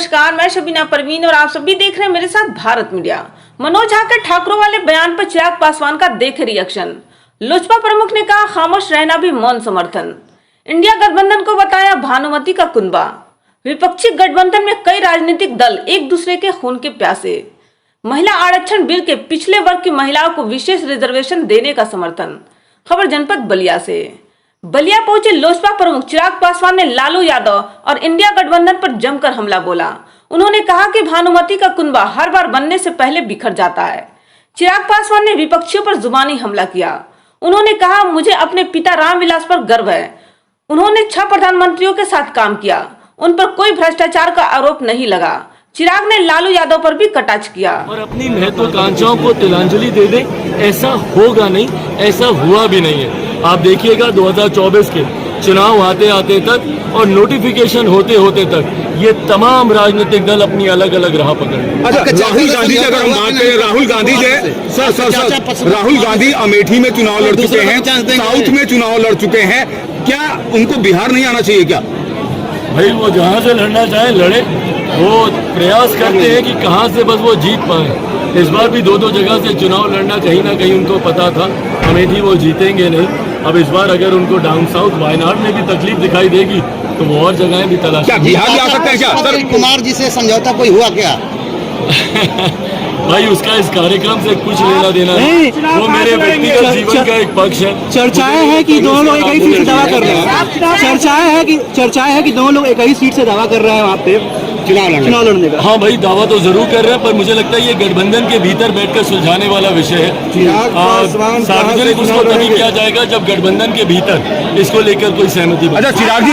नमस्कार, मैं शबीना परवीन और आप सभी देख रहे हैं मेरे साथ भारत मीडिया। मनोज झा के ठाकुरों वाले बयान पर चिराग पासवान का देखे रिएक्शन। लोजपा प्रमुख ने कहा खामोश रहना भी मौन समर्थन। इंडिया गठबंधन को बताया भानुमति का कुनबा। विपक्षी गठबंधन में कई राजनीतिक दल एक दूसरे के खून के प्यासे। महिला आरक्षण बिल के पिछले वर्ग की महिलाओं को विशेष रिजर्वेशन देने का समर्थन। खबर जनपद बलिया से। बलिया पहुंचे लोजपा प्रमुख चिराग पासवान ने लालू यादव और इंडिया गठबंधन पर जमकर हमला बोला। उन्होंने कहा कि भानुमति का कुनबा हर बार बनने से पहले बिखर जाता है। चिराग पासवान ने विपक्षियों पर जुबानी हमला किया। उन्होंने कहा, मुझे अपने पिता रामविलास पर गर्व है। उन्होंने 6 प्रधानमंत्रियों के साथ काम किया, उन पर कोई भ्रष्टाचार का आरोप नहीं लगा। चिराग ने लालू यादव पर भी कटाक्ष किया और अपनी महत्वाकांक्षाओं को तिलांजलि दे दे। ऐसा होगा नहीं, ऐसा हुआ भी नहीं है। आप देखिएगा 2024 के चुनाव आते आते तक और नोटिफिकेशन होते होते तक ये तमाम राजनीतिक दल अपनी अलग अलग राह पकड़े। अच्छा, राहुल गांधी की अगर हम बात करें, राहुल गांधी सर राहुल गांधी अमेठी में चुनाव लड़ चुके हैं, साउथ में चुनाव लड़ चुके हैं, क्या उनको बिहार नहीं आना चाहिए क्या? भाई वो जहाँ से लड़ना चाहे लड़े। वो प्रयास करते हैं कि कहाँ से बस वो जीत पाए। इस बार भी 2-2 जगह से चुनाव लड़ना कहीं ना कहीं उनको पता था अमेठी वो जीतेंगे नहीं। अब इस बार अगर उनको डाउन साउथ वायनाड में भी तकलीफ दिखाई देगी तो वो और जगहें भी तलाश। क्या बिहार भी आ सकते हैं क्या? सर कुमार जी से समझौता कोई हुआ क्या? भाई उसका इस कार्यक्रम से कुछ लेना देना नहीं। वो मेरे व्यक्तिगत जीवन का एक पक्ष है। चर्चाएं हैं कि दोनों लोग एक ही सीट से दावा कर रहे हैं। चर्चाएं हैं कि दोनों लोग एक ही सीट से दावा कर रहे हैं वहाँ पे चुनाव लड़ने का। हाँ भाई, दावा तो जरूर कर रहे हैं, पर मुझे लगता है ये गठबंधन के भीतर बैठकर सुलझाने वाला विषय है। सार्वजनिक उसको तभी किया जाएगा जब गठबंधन के भीतर इसको लेकर कोई सहमति बने। अच्छा, चिराग जी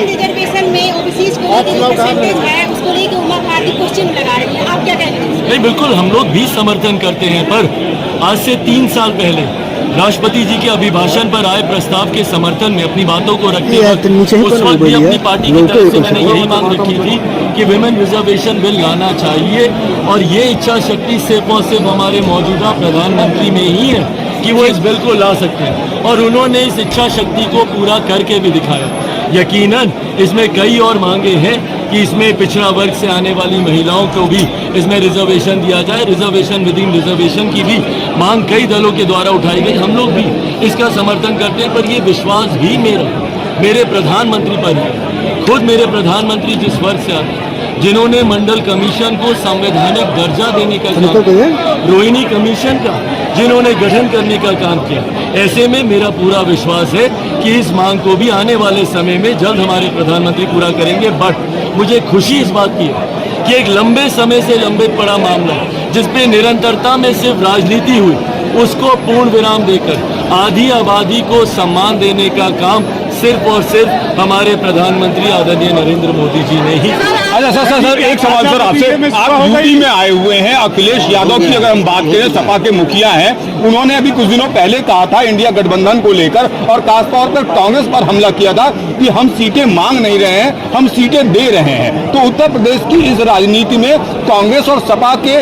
रिजर्वेशन में ओबीसी को परसेंटेज है, उसको लेकर उमा भारती क्वेश्चन लगा रही है, आप क्या कहेंगे? नहीं, बिल्कुल हम लोग भी समर्थन करते हैं, पर आज से 3 साल पहले राष्ट्रपति जी के अभिभाषण पर आए प्रस्ताव के समर्थन में अपनी बातों को रखते हुए उस वक्त भी अपनी पार्टी की तरफ से मैंने यही मांग रखी थी कि विमेन रिजर्वेशन बिल लाना चाहिए। और ये इच्छा शक्ति सिर्फ और सिर्फ हमारे मौजूदा प्रधानमंत्री में ही है कि वो इस बिल को ला सकते हैं, और उन्होंने इस इच्छा शक्ति को पूरा करके भी दिखाया। यकीनन इसमें कई और मांगे हैं कि इसमें पिछड़ा वर्ग से आने वाली महिलाओं को भी इसमें रिजर्वेशन दिया जाए। रिजर्वेशन विद इन रिजर्वेशन की भी मांग कई दलों के द्वारा उठाई गई। हम लोग भी इसका समर्थन करते हैं, पर ये विश्वास भी मेरे प्रधानमंत्री पर है। खुद मेरे प्रधानमंत्री जिस वर्ग से आते हैं, जिन्होंने मंडल कमीशन को संवैधानिक दर्जा देने का काम किया, रोहिणी कमीशन का जिन्होंने गठन करने का काम किया, ऐसे में मेरा पूरा विश्वास है कि इस मांग को भी आने वाले समय में जल्द हमारे प्रधानमंत्री पूरा करेंगे। बट मुझे खुशी इस बात की है कि एक लंबे समय से लंबित पड़ा मामला जिसपे निरंतरता में सिर्फ राजनीति हुई, उसको पूर्ण विराम देकर आधी आबादी को सम्मान देने का काम सिर्फ और सिर्फ हमारे प्रधानमंत्री आदरणीय नरेंद्र मोदी जी ने ही। अच्छा सर एक सवाल सर आपसे। आप यूपी में आए हुए हैं। अखिलेश यादव की अगर हम बात करें, सपा के मुखिया हैं, उन्होंने अभी कुछ दिनों पहले कहा था इंडिया गठबंधन को लेकर, और खासतौर पर कांग्रेस पर हमला किया था कि हम सीटें मांग नहीं रहे हैं, हम सीटें दे रहे हैं। तो उत्तर प्रदेश की इस राजनीति में कांग्रेस और सपा के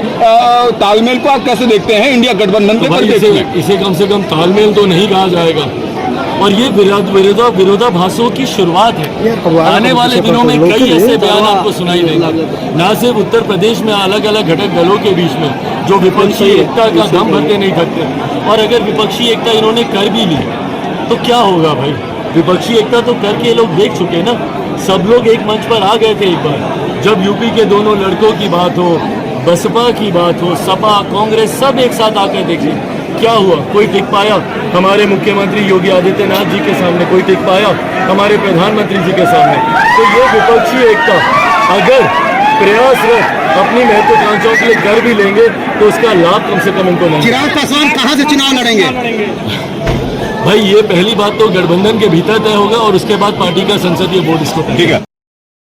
तालमेल को आप कैसे देखते हैं इंडिया गठबंधन के परिप्रेक्ष्य में? इसे कम से कम तालमेल तो नहीं कहा जाएगा, और ये विरोधाभासों की शुरुआत है। आने वाले दिनों में कई ऐसे बयान आपको सुनाई देंगे, न सिर्फ उत्तर प्रदेश में अलग अलग घटक दलों के बीच में जो विपक्षी एकता का दम भरते नहीं थकते। और अगर विपक्षी एकता इन्होंने कर भी ली तो क्या होगा भाई? विपक्षी एकता तो करके लोग देख चुके ना। सब लोग एक मंच पर आ गए थे एक बार, जब यूपी के दोनों लड़कों की बात हो, बसपा की बात हो, सपा कांग्रेस सब एक साथ आकर देखे। क्या हुआ? कोई टिक पाया? हमारे मुख्यमंत्री योगी आदित्यनाथ जी के सामने कोई टिक पाया? हमारे प्रधानमंत्री जी के सामने? तो ये विपक्षी एकता अगर प्रयासरत अपनी महत्वाकांक्षाओं के लिए कर भी लेंगे तो उसका लाभ कम से कम इनको नहीं। चिराग पासवान कहाँ से चुनाव लड़ेंगे? भाई ये पहली बात तो गठबंधन के भीतर तय होगा, और उसके बाद पार्टी का संसदीय बोर्ड इसको ठीक है।